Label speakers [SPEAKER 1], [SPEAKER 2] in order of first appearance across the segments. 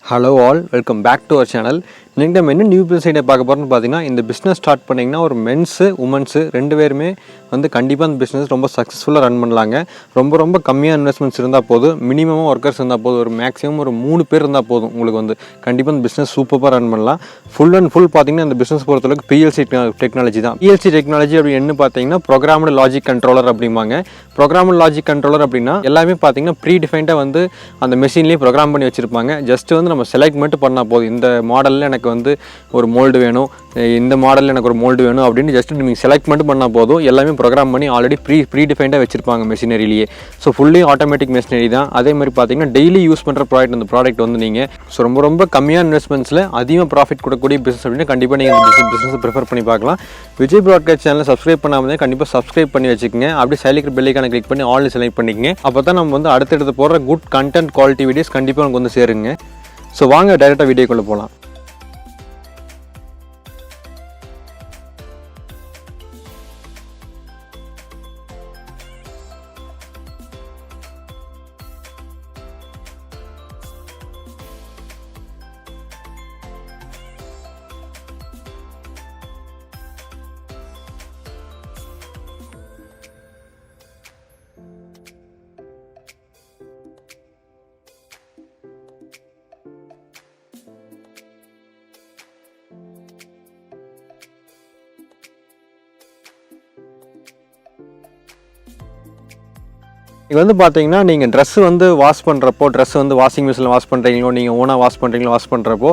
[SPEAKER 1] Hello all, welcome back to our channel. நீங்கள் நம்ம என்ன நியூ பிஸ்னஸ் ஐடியா பார்க்க போகிறோம்னு பார்த்தீங்கன்னா, இந்த பிஸ்னஸ் ஸ்டார்ட் பண்ணிங்கன்னா ஒரு மென்ஸு உமன்ஸு 2 பேருமே வந்து கண்டிப்பாக அந்த பிஸ்னஸ் ரொம்ப சக்ஸஸ்ஃபுல்லாக ரன் பண்ணலாங்க. ரொம்ப கம்மியாக இன்வெஸ்ட்மெண்ட்ஸ் இருந்தால் போதும், மினிமமாக ஒர்க்கர்ஸ் இருந்தால் போதும், ஒரு மேக்ஸிமம் ஒரு 3 பேர் இருந்தால் போதும். உங்களுக்கு வந்து கண்டிப்பாக அந்த பிஸ்னஸ் சூப்பராக ரன் பண்ணலாம். ஃபுல் அண்ட் ஃபுல் பார்த்தீங்கன்னா இந்த பிஸ்னஸ் பொறுத்தளவுக்கு பிஎல்சி டெக்னாலஜி தான். பிஎல்சி டெக்னாலஜி அப்படி என்ன பார்த்தீங்கன்னா ப்ரோக்ராம்டு லாஜிக் கண்ட்ரோலர் அப்படிம்பாங்க. ப்ரோக்ராம்டு லாஜிக் கண்ட்ரோலர் அப்படின்னா எல்லாமே பார்த்தீங்கன்னா ப்ரீ டிஃபைன்டாக வந்து அந்த மெஷின்லேயே ப்ரோக்ராம் பண்ணி வச்சுருப்பாங்க. ஜஸ்ட் வந்து நம்ம செலக்ட் மட்டும் பண்ணால் போதும். இந்த மாடலில் எனக்கு வந்து ஒரு மோல்டு வேணும், இந்த மாடலில் எனக்கு ஒரு மோல்டு வேணும் அப்படின்னு ஜஸ்ட் நீங்கள் செலக்ட் மட்டும் பண்ணால் போதும். எல்லாமே ப்ரோக்ராம் பண்ணி ஆல்ரெடி ப்ரீ டிஃபைன்டாக வச்சுருப்பாங்க மெஷினரிலேயே. ஸோ ஃபுல்லி ஆட்டோமேட்டிக் மெஷினரி தான். அதே மாதிரி பார்த்தீங்கன்னா டெய்லி யூஸ் பண்ணுற ப்ராடக்ட், அந்த ப்ராடக்ட் வந்து நீங்கள் ஸோ ரொம்ப கம்மியான இன்வெஸ்ட்மெண்ட்ஸில் அதிகமாக ப்ராஃபிட் கொடுக்கக்கூடிய பிஸ்னஸ் அப்படின்னு கண்டிப்பாக நீங்கள் இந்த பிஸ்னஸை ப்ரிஃபர் பண்ணி பார்க்கலாம். விஜய் ப்ராட்காஸ்ட் சேனலை சப்ஸ்கிரைப் பண்ணாமல் கண்டிப்பாக சப்ஸ்கிரைப் பண்ணி வச்சுக்கோங்க. அப்படி சைலிக்கிற பெல்லைக்கான கிளிக் பண்ணி ஆல் செலக்ட் பண்ணிக்கங்க. அப்போ தான் நம்ம வந்து அடுத்தடுத்து போடுற குட் கண்டென்ட் குவாலிட்டி வீடியோஸ் கண்டிப்பாக நமக்கு வந்து சேருங்க. ஸோ வாங்க டைரெக்டாக வீடியோக்குள்ளே போகலாம். இது வந்து பார்த்தீங்கன்னா நீங்கள் ட்ரெஸ்ஸு வந்து வாஷ் பண்ணுறப்போ, ட்ரெஸ் வந்து வாஷிங் மிஷினில் வாஷ் பண்ணுறீங்களோ, நீங்கள் ஓனாக வாஷ் பண்ணுறீங்களோ, வாஷ் பண்ணுறப்போ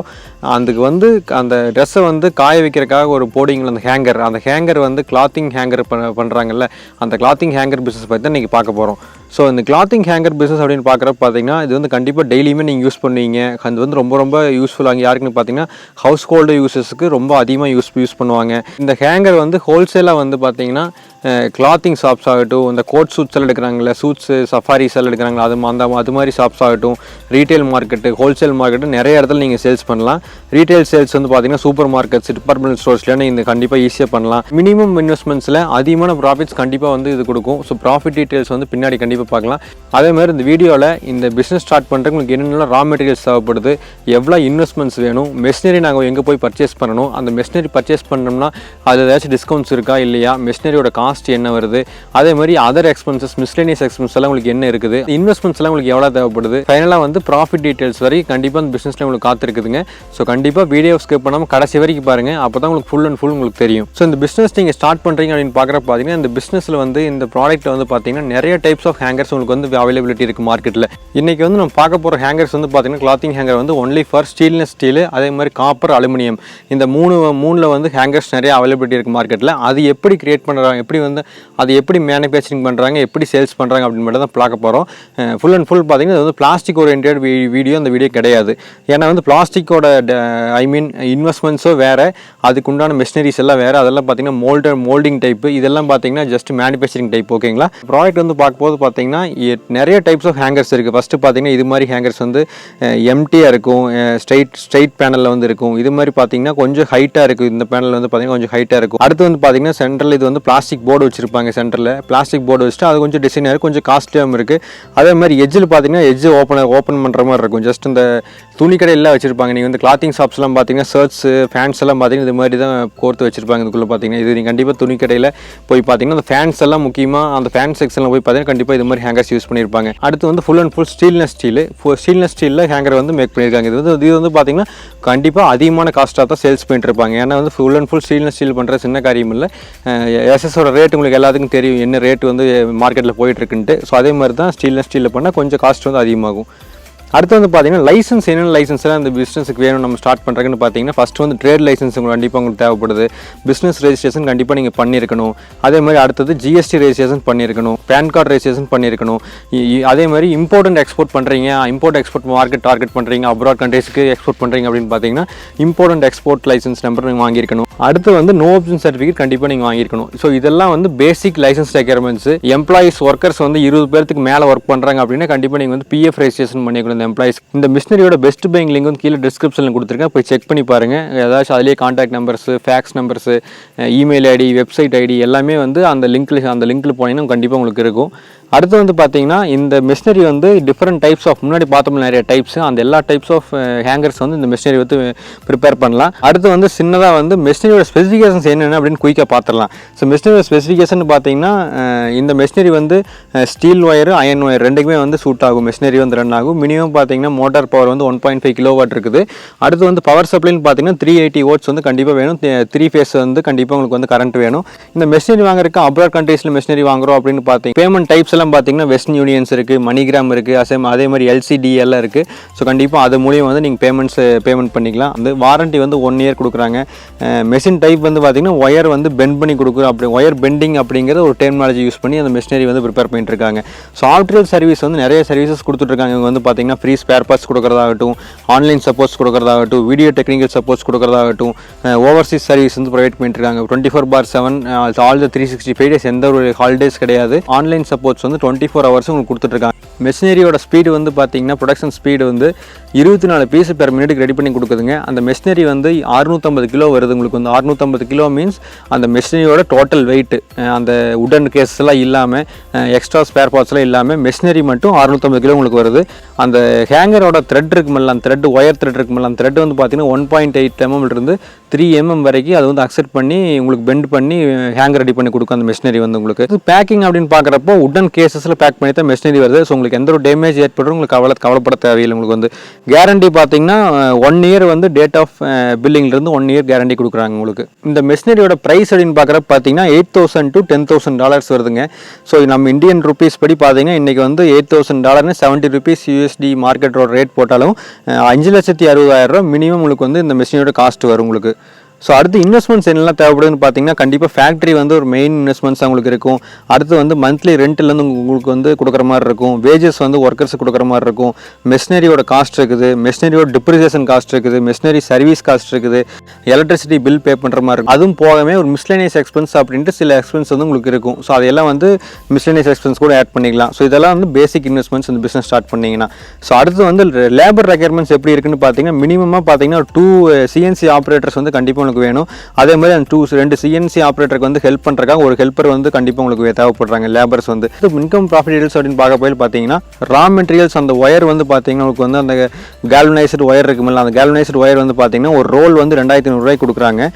[SPEAKER 1] அதுக்கு வந்து அந்த ட்ரெஸ்ஸை வந்து காய வைக்கிறதுக்காக ஒரு போடிங்கில் அந்த ஹேங்கர் வந்து கிளாத்திங் ஹேங்கர் பண்ணுறாங்கல்ல, அந்த கிளாத்திங் ஹேங்கர் பிஸ்னஸ் பற்றி தான் இன்றைக்கி பார்க்க போகிறோம். ஸோ இந்த கிளாத்திங் ஹேங்கர் பிஸ்னஸ் அப்படின்னு பார்க்குறப்ப பார்த்தீங்கன்னா இது வந்து கண்டிப்பாக டெய்லியுமே நீங்கள் யூஸ் பண்ணுவீங்க. அது வந்து ரொம்ப யூஸ்ஃபுல்லாக யாருக்குன்னு பார்த்தீங்கன்னா ஹவுஸ் ஹோல்டு யூஸஸ்க்கு ரொம்ப அதிகமாக யூஸ் பண்ணுவாங்க. இந்த ஹேங்கர் வந்து ஹோல்சேலாக வந்து பார்த்தீங்கன்னா கிளாத்திங் ஷாப்ஸ் ஆகட்டும், இந்த கோட் சூட்ஸ் எல்லாம் எடுக்கிறாங்களே, சூட்ஸு சஃபாரிஸ் எல்லாம் எடுக்கிறாங்களா, அது மாதிரி ஷாப்ஸ் ஆகட்டும், ரீட்டைல் மார்க்கெட்டு, ஹோல்சேல் மார்க்கெட்டு நிறைய இடத்துல நீங்கள் சேல்ஸ் பண்ணலாம். ரீட்டைல் சேல்ஸ் வந்து பார்த்தீங்கன்னா சூப்பர் மார்க்கெட்ஸ், டிபார்ட்மெண்ட் ஸ்டோர்ஸ்லாம் இந்த கண்டிப்பாக ஈஸியாக பண்ணலாம். மினிமம் இன்வெஸ்ட்மெண்ட்ஸில் அதிகமான ப்ராஃபிட்ஸ் கண்டிப்பாக வந்து இது கொடுக்கும். ஸோ ப்ராஃபிட் டீட்டெயில்ஸ் வந்து பின்னாடி கண்டிப்பாக பார்க்கலாம். அதே மாதிரி இந்த வீடியோவில் இந்த பிஸ்னஸ் ஸ்டார்ட் பண்ணுறதுக்கு உங்களுக்கு என்னென்ன ரா மெட்டீரியல்ஸ் தேவைப்படுது, எவ்வளோ இன்வெஸ்ட்மெண்ட்ஸ் வேணும், மெஷினரி நாங்கள் எங்கே போய் பர்ச்சேஸ் பண்ணணும், அந்த மெஷினரி பர்ச்சேஸ் பண்ணோம்னா அது ஏதாச்சும் டிஸ்கவுண்ட்ஸ் இருக்கா இல்லையா, மெஷினரியோட காஸ்ட் என்ன வருது, அதே மாதிரி அதர் எக்ஸ்பென்சஸ், மிஸ்லேனியஸ் எக்ஸ்பென்ஸ் எல்லாம் உங்களுக்கு என்ன இருக்குது, இன்வெஸ்ட்மெண்ட்ஸ் எல்லாம் உங்களுக்கு எவ்வளோ தேவைப்படுது, ஃபைனலாக வந்து ப்ராஃபிட் டீட்டெயில்ஸ் வரைக்கும் கண்டிப்பாக அந்த பிஸ்னஸில் உங்களுக்கு காத்திருக்குதுங்க. ஸோ கண்டிப்பாக வீடியோ ஸ்கிப் பண்ணாமல் கடைசி வரைக்கும் பாருங்கள், அப்போ தான் உங்களுக்கு ஃபுல் அண்ட் ஃபுல் உங்களுக்கு தெரியும். ஸோ இந்த பிஸ்னஸ் நீங்கள் ஸ்டார்ட் பண்ணுறீங்க அப்படின்னு பார்க்குறப்ப பார்த்தீங்கன்னா இந்த பிஸ்னஸில் வந்து இந்த ப்ராடக்ட்டில் வந்து பார்த்தீங்கன்னா நிறைய டைப்ஸ் ஆஃப் ஹேங்கர்ஸ் உங்களுக்கு வந்து அவைலபிலிட்டி இருக்குது மார்க்கெட்டில். இன்றைக்கி வந்து நம்ம பார்க்க போகிற ஹேங்கர்ஸ் வந்து பார்த்தீங்கன்னா கிளாத்திங் ஹேங்கர் வந்து ஒன்லி ஃபார் ஸ்டெயின்லெஸ் ஸ்டீலு, அதே மாதிரி காப்பர், அலுமினியம், இந்த மூணில் வந்து ஹேங்கர்ஸ் நிறைய அவைலபிலிட்டி இருக்குது மார்க்கெட்டில். அது எப்படி கிரியேட் பண்ணுறாங்க, அது எப்படி மேனுஃபேக்சரிங் பண்ணுறாங்க, எப்படி சேல்ஸ் பண்ணுறாங்க அப்படின்னு மட்டும் தான் பார்க்க போகிறோம். ஃபுல் அண்ட் ஃபுல் பார்த்தீங்கன்னா இது வந்து பிளாஸ்டிக் ஓரியன்டட் வீடியோ அந்த வீடியோ கிடையாது. ஏன்னா வந்து பிளாஸ்டிக்கோட இன்வெஸ்ட்மெண்ட்ஸோ வேறு, அதுக்கு உண்டான மெஷினரிஸ் எல்லாம் வேறு, அதெல்லாம் பார்த்தீங்கன்னா மோல்டிங் டைப்பு, இதெல்லாம் பார்த்தீங்கன்னா ஜஸ்ட் மேனுஃபேக்சரிங் டைப். ஓகேங்களா, ப்ராடக்ட் வந்து பார்க்கும்போது பார்த்தீங்கன்னா நிறைய டைப்ஸ் ஆஃப் ஹேங்கர்ஸ் இருக்குது. ஃபஸ்ட்டு பார்த்தீங்கன்னா இது மாதிரி ஹேங்கர்ஸ் வந்து எம்டியாக இருக்கும், ஸ்ட்ரைட் பேனலில் வந்து இருக்கும். இது மாதிரி பார்த்தீங்கன்னா கொஞ்சம் ஹைட்டாக இருக்குது, இந்த பேனல் வந்து பார்த்தீங்கன்னா கொஞ்சம் ஹைட்டாக இருக்கும். அடுத்து வந்து பார்த்தீங்கன்னா சென்ட்ரல் இது வந்து பிளாஸ்டிக் போர்டு வச்சுருப்பாங்க. சென்டரில் பிளாஸ்டிக் போர்டு வச்சுட்டு அது கொஞ்சம் டிசைனாக இருக்குது, கொஞ்சம் காஸ்ட்லியாகவும் இருக்குது. அதே மாதிரி எஜ்ஜில் பார்த்தீங்கன்னா எஜ்ஜு ஓப்பன் பண்ணுற மாதிரி இருக்கும். ஜஸ்ட் இந்த துணி கடையெல்லாம் வச்சுருப்பாங்க. நீங்கள் வந்து கிளாத்திங் ஷாப்ஸ்லாம் பார்த்தீங்கன்னா ஷர்ட்ஸு, ஃபேன்ஸ் எல்லாம் பார்த்தீங்கன்னா இது மாதிரி தான் கோர்த்து வச்சுருப்பாங்க. இதுக்குள்ளே பார்த்தீங்கன்னா இது நீங்கள் கண்டிப்பாக துணி கடையில் போய் பார்த்தீங்கன்னா அந்த ஃபேன்ஸ் எல்லாம் முக்கியமாக அந்த ஃபேன் செக்ஷனில் போய் பார்த்தீங்கன்னா கண்டிப்பாக இது மாதிரி ஹேங்கர்ஸ் யூஸ் பண்ணியிருப்பாங்க. அடுத்து வந்து ஃபுல் அண்ட் ஃபுல் ஸ்டெயின்லெஸ் ஸ்டீலில் ஹேங்கர் வந்து மேக் பண்ணியிருக்காங்க. இது வந்து பார்த்தீங்கன்னா கண்டிப்பாக அதிகமான காஸ்ட்டாக தான் சேல்ஸ் பண்ணிட்டு இருப்பாங்க. ஏன்னா வந்து full and full stainless steel பண்ணுற சின்ன காரியம் இல்லை. எஸ்எஸோட ரேட் உங்களுக்கு எல்லாத்துக்கும் தெரியும், என்ன ரேட் வந்து மார்க்கெட்டில் போயிட்டுருக்குன்ட்டு. ஸோ அதே மாதிரி தான் ஸ்டெயின்லெஸ் ஸ்டீலில் பண்ணால் கொஞ்சம் காஸ்ட் வந்து அதிகமாகும். அடுத்து வந்து பார்த்தீங்கன்னா லைசன்ஸ், என்னென்ன லைசன்ஸ்லாம் இந்த பிஸ்னஸுக்கு வேணும் நம்ம ஸ்டார்ட் பண்ணுறதுன்னு பார்த்தீங்கன்னா ஃபஸ்ட்டு வந்து ட்ரேட் லைசன்ஸ் கண்டிப்பாக உங்களுக்கு தேவைப்படுது. பிஸ்னஸ் ரெஜிஸ்ட்ரேஷன் கண்டிப்பாக நீங்கள் பண்ணியிருக்கணும். அதே மாதிரி அடுத்தது ஜிஎஸ்டி ரெஜிஸ்ட்ரேஷன் பண்ணியிருக்கணும், பேன் கார்டு ரெஜிஸ்ட்ரேஷன் பண்ணியிருக்கணும். அதே மாதிரி இம்போர்ட் எக்ஸ்போர்ட் பண்ணுறீங்க, இம்போர்ட் எக்ஸ்போர்ட் மார்க்கெட் டார்கெட் பண்ணுறீங்க, அப்ராட் கண்ட்ரீஸ்க்கு எக்ஸ்போர்ட் பண்ணுறீங்க அப்படின்னு பார்த்தீங்கன்னா இம்போர்ட் எக்ஸ்போர்ட் லைசன்ஸ் நம்பர் நீங்கள் வாங்கியிருக்கணும். அடுத்து வந்து நோ ஆப்ஷன் சர்டிஃபிகேட் கண்டிப்பாக நீங்கள் வாங்கியிருக்கணும். ஸோ இதெல்லாம் வந்து பேசிக் லைசன்ஸ் ரெக்யர்மெண்ட்ஸ். எம்ப்ளாயிஸ் ஒர்க்கர்ஸ் வந்து 20 பேருக்கு மேலே ஒர்க் பண்ணுறாங்க அப்படின்னா கண்டிப்பாக நீங்கள் வந்து பிஎஃப் ரெஜிஸ்ட்ரேஷன் பண்ணிக்கணும் இந்த எம்ப்ளாயிஸ். இந்த மிஷினரியோட பெஸ்ட் பையிங் லிங்க் வந்து கீழே டிஸ்கிரிப்ஷனில் கொடுத்துருக்கேன், போய் செக் பண்ணி பாருங்கள். ஏதாச்சும் அதிலே contact numbers, fax numbers, email ID, website ID எல்லாமே வந்து அந்த லிங்க்கில் போனீங்கன்னா கண்டிப்பாக உங்களுக்கு இருக்கும். அடுத்து வந்து பார்த்தீங்கன்னா இந்த மிஷினரி வந்து டிஃப்ரெண்ட் டைப்ஸ் ஆஃப் முன்னாடி பார்த்தோம்னா நிறைய டைப்ஸ், அந்த எல்லா டைப்ஸ் ஆஃப் ஹேங்கர்ஸ் வந்து இந்த மிஷினரி வந்து ப்ரிப்பேர் பண்ணலாம். அடுத்து வந்து சின்னதாக வந்து மிஷினரியோட ஸ்பெசிஃபிகேஷன்ஸ் என்னென்ன அப்படின்னு குயிக்காக பார்த்துடலாம். ஸோ மிஷினரியோட ஸ்பெசிஃபிகேஷன் பார்த்தீங்கன்னா இந்த மிஷினரி வந்து ஸ்டீல் ஒயர் அயன் ஒயர் ரெண்டுக்குமே வந்து சூட் ஆகும். மிஷினரி வந்து ரன் ஆகும். மினிமம் பார்த்தீங்கன்னா மோட்டார் பவர் வந்து 1.5 கிலோவாட் இருக்குது. அடுத்து வந்து பவர் சப்ளைன்னு பார்த்தீங்கன்னா 380 வாட்ஸ் வந்து கண்டிப்பாக வேணும். 3 ஃபேஸ் வந்து கண்டிப்பாக உங்களுக்கு வந்து கரண்ட் வேணும். இந்த மிஷினரி வாங்குறதுக்கு அப்ராட் கண்ட்ரீஸில் மிஷினரி வாங்குறோம் அப்படின்னு பார்த்தீங்கன்னா பேமெண்ட் டைப்ஸ் எல்லாம் பார்த்தீங்கன்னா வெஸ்டர்ன் யூனியன்ஸ் இருக்குது, மணிகிராம் இருக்குது, அதே மாதிரி LCDL இருக்குது. ஸோ கண்டிப்பாக அது மூலியம் வந்து நீங்கள் பேமெண்ட் பண்ணிக்கலாம். அந்த வாரண்ட்டி வந்து 1 இயர் கொடுக்குறாங்க. மெஷின் டைப் வந்து பார்த்தீங்கன்னா ஒயர் வந்து பெண்ட் பண்ணி கொடுக்குறோம். அப்படி ஒயர் பெண்டிங் அப்படிங்கிற ஒரு டெர்மினாலஜி யூஸ் பண்ணி அந்த மிஷினரி வந்து ப்ரிப்பேர் பண்ணிட்டு இருக்காங்க. ஸோ ஆஃப்டர் சர்வீஸ் வந்து நிறைய சர்வீசஸ் கொடுத்துட்ருக்காங்க. இவங்க வந்து பார்த்தீங்கன்னா ஃப்ரீ ஸ்பேர் பார்ட்ஸ் கொடுக்குறதாகட்டும், ஆன்லைன் சப்போர்ட்ஸ் கொடுக்குறதாகட்டும், வீடியோ டெக்னிக்கல் சப்போர்ட்ஸ் கொடுக்குறதாகட்டும், ஓவர்சீஸ் சர்வீஸ் வந்து ப்ரொவைட் பண்ணிட்டு இருக்காங்க. 24/7 ஆல் த 365 டேஸ் எந்த ஒரு ஹாலிடேஸ் கிடையாது. ஆன்லைன் சப்போர்ட்ஸ் வந்து 24 ஹவர்ஸ் உங்களுக்கு கொடுத்துட்ருக்காங்க. மெஷினரியோட ஸ்பீடு வந்து பார்த்தீங்கன்னா ப்ரொடக்ஷன் ஸ்பீடு வந்து 24 பீஸ் பெர் மினிட்டுக்கு ரெடி பண்ணி கொடுக்குதுங்க. அந்த மெஷினரி வந்து 650 கிலோ வருது. உங்களுக்கு வந்து 650 கிலோ மீன்ஸ் அந்த மெஷினரியோட டோட்டல் வெயிட், அந்த உடன் கேஸ்லாம் இல்லாமல், எக்ஸ்ட்ரா ஸ்பேர் பார்ட்ஸ்லாம் இல்லாமல் மெஷினரி மட்டும் 650 கிலோ உங்களுக்கு வருது. அந்த ஹேங்கரோட த்ரெட் இருக்குமில்ல, அந்த த்ரெட் ஒயர் த்ரெட் இருக்குமில்ல, அந்த த்ரெட் வந்து பார்த்தீங்கன்னா 1.8 mm இருந்து 3 mm வரைக்கும் அது வந்து அக்செப்ட் பண்ணி உங்களுக்கு பெண்ட் பண்ணி ஹேங்கர் ரெடி பண்ணி கொடுக்கும் அந்த மிஷினரி வந்து. உங்களுக்கு பேக்கிங் அப்படின்னு பார்க்குறப்போ உடன் கேசஸில் பேக் பண்ணி தான் மிஷினரி வருது. ஸோ உங்களுக்கு எந்த ஒரு டேமேஜ் ஏற்படும் உங்களுக்கு கவலைப்பட தேவையில்லை. உங்களுக்கு வந்து கேரண்டி பார்த்தீங்கன்னா 1 இயர் வந்து டேட் ஆஃப் பில்லிங்லேருந்து 1 இயர் கேரண்டி கொடுக்குறாங்க உங்களுக்கு. இந்த மிஷினரியோட ப்ரைஸ் அப்படின்னு பார்க்குறப்ப பார்த்தீங்கன்னா $8,000 to $10,000 வருதுங்க. ஸோ நம்ம இந்தியன் ருபீஸ் படி பார்த்தீங்கன்னா இன்றைக்கி வந்து $8,000 70 rupees USD மார்க்கெட்டோட ரேட் போட்டாலும் 5,60,000 மினிமம் உங்களுக்கு வந்து இந்த மிஷினரியோட காஸ்ட் வரும் உங்களுக்கு. ஸோ அடுத்து இன்வெஸ்ட்மெண்ட்ஸ் என்னெல்லாம் தேவைப்படுதுன்னு பார்த்தீங்கன்னா கண்டிப்பாக ஃபேக்ட்ரி வந்து ஒரு மெயின் இன்வெஸ்ட்மெண்ட்ஸ் உங்களுக்கு இருக்கும். அடுத்து வந்து மந்த்லி ரெண்ட்லேருந்து உங்களுக்கு வந்து கொடுக்குற மாதிரி இருக்கும். வேஜஸ் வந்து ஒர்க்கர்ஸ் கொடுக்குற மாதிரி இருக்கும். மெஷினரியோட காஸ்ட் இருக்குது, மெஷினரியோட டிப்ரிசியேஷன் காஸ்ட் இருக்குது, மெஷினரி சர்வீஸ் காஸ்ட் இருக்குது, எலக்ட்ரிசிட்டி பில் பே பண்ணுற மாதிரி இருக்கும். அதுவும் போகவே ஒரு மிஸ்லேனியஸ் எக்ஸ்பென்ஸ் அப்படின்ட்டு சில எக்ஸ்பென்ஸ் வந்து உங்களுக்கு இருக்கும். ஸோ அதெல்லாம் வந்து மிஸ்லேனியஸ் எக்ஸ்பென்ஸ் கூட ஆட் பண்ணிக்கலாம். ஸோ இதெல்லாம் வந்து பேசிக் இன்வெஸ்ட்மெண்ட்ஸ் இந்த பிஸ்னஸ் ஸ்டார்ட் பண்ணிங்கன்னா. ஸோ அடுத்து வந்து லேபர் ரெக்யர்மெண்ட்ஸ் எப்படி இருக்குன்னு பார்த்தீங்கன்னா மினிமமாக பார்த்தீங்கன்னா 2 CNC ஆப்ரேட்டர்ஸ் வந்து கண்டிப்பாக வேணும். அதே மாதிரி அந்த 2 CNC ஆப்ரேட்டருக்கு வந்து ஹெல்ப் பண்றதுக்காக ஒரு ஹெல்ப்பர் வந்து கண்டிப்பா உங்களுக்கு தேவைப்படுறாங்க லேபர்ஸ் வந்து. இன்கம் ப்ராஃபிட் டீடைல்ஸ் அப்படின்னு பார்க்க போய் பார்த்தீங்கன்னா ரா மெட்டீரியல்ஸ் அந்த ஒயர் வந்து பார்த்தீங்கன்னா உங்களுக்கு வந்து அந்த கால்வனைஸ்டு ஒயர் இருக்குமில்ல, அந்த கால்வனைஸ்டு ஒயர் வந்து பார்த்தீங்கன்னா ஒரு ரோல் வந்து 2,500 ரூபாய்க்கு கொடுக்குறாங்க.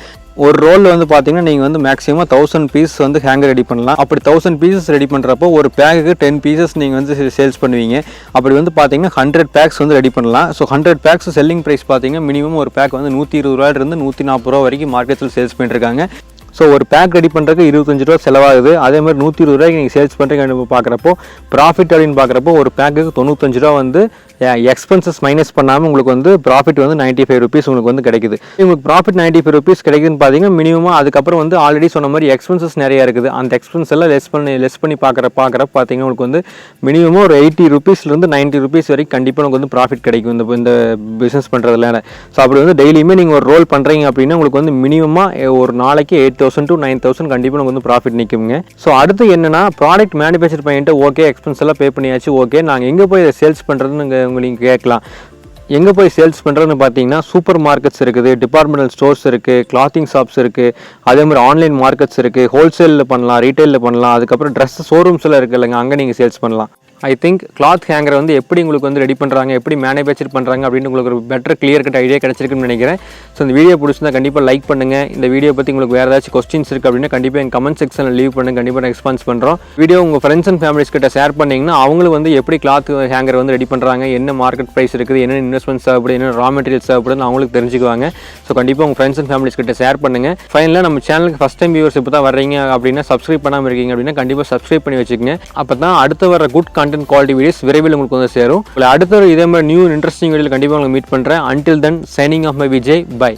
[SPEAKER 1] ஒரு ரோலில் வந்து பார்த்தீங்கன்னா நீங்கள் வந்து மேக்ஸிமம் 1000 பீஸ் வந்து ஹேங்கர் ரெடி பண்ணலாம். அப்படி 1000 பீசஸ் ரெடி பண்ணுறப்போ ஒரு பேக்கு 10 பீசஸ் நீங்கள் வந்து சேல்ஸ் பண்ணுவீங்க. அப்படி வந்து பார்த்தீங்கன்னா 100 பேக்ஸ் வந்து ரெடி பண்ணலாம். ஸோ 100 பேக்ஸ் செல்லிங் ப்ரைஸ் பார்த்தீங்கன்னா மினிமம் ஒரு பேக் வந்து 120 ரூபாயிலிருந்து 140 ரூபா வரைக்கும் மார்க்கெட்டில் சேல்ஸ் பண்ணிட்டுருக்காங்க. ஸோ ஒரு பேக் ரெடி பண்ணுறதுக்கு 25 ரூபா செலவாகுது. அதே மாதிரி 120 ரூபாய்க்கு நீங்கள் சேல்ஸ் பண்ணுறீங்க பார்க்குறப்போ ப்ராஃபிட் அப்படின்னு பார்க்குறப்போ ஒரு பேக்குக்கு 95 ரூபா வந்து எக்ஸ்பென்சஸ் மைனஸ் பண்ணாமல் உங்களுக்கு வந்து ப்ராஃபிட் வந்து 95 rupees உங்களுக்கு வந்து கிடைக்குது. உங்களுக்கு ப்ராஃபிட் 95 rupees கிடைக்குதுன்னு பார்த்தீங்கன்னா மினிமம் அதுக்கப்புறம் வந்து ஆல்ரெடி சொன்ன மாதிரி எக்ஸ்பென்சஸ் நிறையா இருக்குது. அந்த எக்ஸ்பென்ஸ் எல்லாம் லெஸ் பண்ணி பார்க்குறப்ப பார்த்தீங்கன்னா உங்களுக்கு வந்து மினிமம் ஒரு 80 rupeesலேருந்து 90 rupees வரைக்கும் கண்டிப்பாக உங்களுக்கு வந்து ப்ராஃபிட் கிடைக்கும் இந்த பிஸ்னஸ் பண்ணுறதுல. ஸோ அப்படி வந்து டெய்லியுமே நீங்கள் ஒரு ரோல் பண்ணுறீங்க அப்படின்னா உங்களுக்கு வந்து மினிமமாக ஒரு நாளைக்கு 8,000 to 9,000 கண்டிப்பாக உங்களுக்கு வந்து ப்ராஃபிட் நிற்குங்க. ஸோ அடுத்து என்னன்னா ப்ராடக்ட் மேனுஃபேக்சர் பண்ணிட்டு ஓகே எக்ஸ்பென்ஸ் எல்லாம் பே பண்ணியாச்சு, ஓகே நாங்கள் எங்கே போய் சேல்ஸ் பண்ணுறதுன்னு நீங்கள் கேட்கலாம். எங்கே போய் சேல்ஸ் பண்ணுறதுன்னு பார்த்தீங்கன்னா சூப்பர் மார்க்கெட்ஸ் இருக்குது, டிபார்ட்மெண்டல் ஸ்டோர்ஸ் இருக்குது, கிளாத்திங் ஷாப்ஸ் இருக்குது, அதே மாதிரி ஆன்லைன் மார்க்கெட்ஸ் இருக்குது, ஹோல்சேலில் பண்ணலாம், ரீட்டைலில் பண்ணலாம், அதுக்கப்புறம் ட்ரெஸ் ஷோரூம்ஸ் எல்லாம் இருக்குது இல்லைங்க, அங்கே நீங்கள் சேல்ஸ் பண்ணலாம். ஐ திங்க் கிளாத் ஹேங்கரை வந்து எப்படி உங்களுக்கு வந்து ரெடி பண்ணுறாங்க, எப்படி மேனுஃபேக்சர் பண்ணுறாங்க அப்படின்னு உங்களுக்கு ஒரு பெட்டர் கிளியர் கட் ஐடியா கிடச்சிருக்குன்னு நினைக்கிறேன். ஸோ இந்த வீடியோ பிடிச்சிருந்தா கண்டிப்பாக லைக் பண்ணுங்கள். இந்த வீடியோ பற்றி உங்களுக்கு வேறு ஏதாச்சும் கொஸ்டின்ஸ் இருக்குது அப்படின்னா கண்டிப்பாக எங்கள் கமெண்ட் செக்ஷனில் லீவ் பண்ணுங்கள், கண்டிப்பாக ரெஸ்பான்ஸ் பண்ணுறோம். வீடியோ உங்கள் ஃப்ரெண்ட்ஸ் அண்ட் ஃபேமிலிஸ் கிட்ட ஷேர் பண்ணிங்கன்னா அவங்களும் வந்து எப்படி கிளாத் ஹேங்கர் வந்து ரெடி பண்ணுறாங்க, என்ன மார்க்கெட் ப்ரைஸ் இருக்குது, என்ன இன்வெஸ்ட்மெண்ட்ஸ் தேவைப்படுது, என்ன ரா மெட்டீரியல்ஸ் தேவைப்படுதுன்னு அவங்களுக்கு தெரிஞ்சுக்குவாங்க. ஸோ கண்டிப்பாக உங்கள் ஃப்ரெண்ட்ஸ் அண்ட் ஃபேமிலிஸ் கிட்ட ஷேர் பண்ணுங்கள். ஃபைனலாக நம்ம சேனலுக்கு ஃபஸ்ட் டைம் வியூவர்ஸ் இப்போ தான் வர்றீங்க அப்படின்னா சப்ஸ்கிரைப் பண்ணாமல் இருக்கீங்க அப்படின்னா கண்டிப்பாக சப்ஸ்கிரைப் பண்ணி வச்சுக்கோங்க. அப்போ தான் அடுத்து வர குட் கண்டென்ட் குவாலிட்டி வீடியோஸ் விரைவில் உங்களுக்கு வந்து சேரும். அடுத்த இதே மாதிரி நியூ இன்ட்ரெஸ்டிங் வீடியோவில் கண்டிப்பாக உங்களுக்கு மீட் பண்ணுறேன். Until then, signing off my Vijay. Bye.